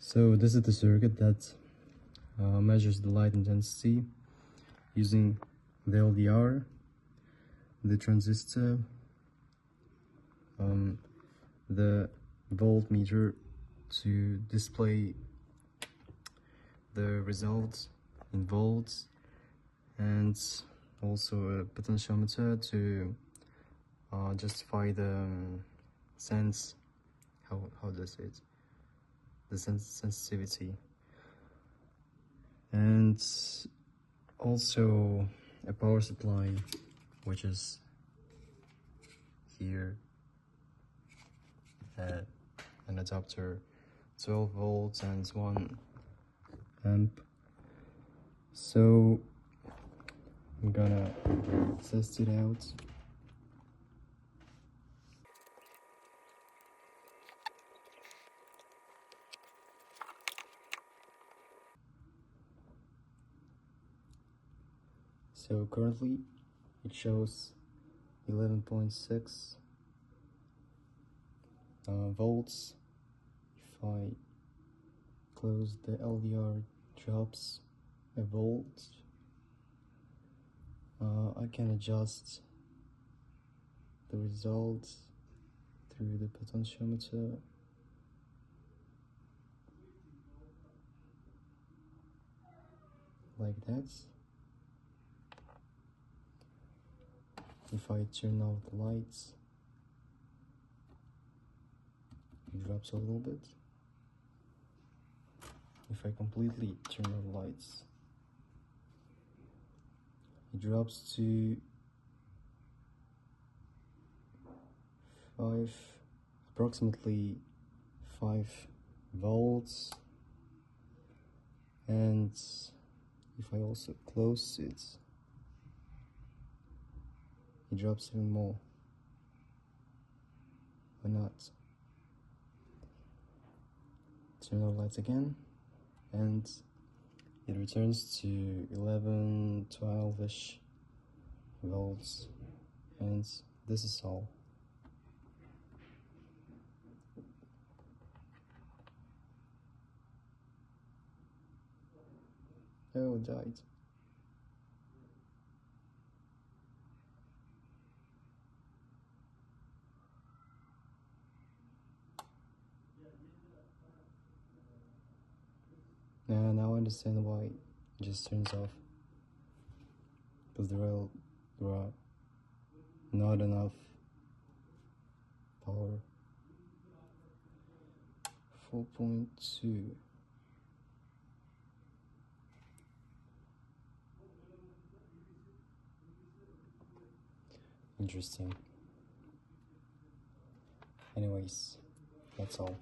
So this is the circuit that measures the light intensity using the LDR, the transistor, the voltmeter to display the results in volts, and also a potentiometer to justify the sense, how does it, the sensitivity, and also a power supply, which is here, an adapter, 12 volts and 1 amp. So I'm gonna test it out. So currently it shows 11.6 volts. If I close the LDR, drops a volt. I can adjust the results through the potentiometer. Like that. If I turn off the lights, it drops a little bit. If I completely turn on the lights, it drops to 5, approximately 5 volts. And if I also close it, it drops even more. Why not? Turn on the lights again, and it returns to 11, 12-ish volts, and this is all. Oh, it died. Now I understand why it just turns off, because there are not enough power. 4.2. Interesting. Anyways, that's all.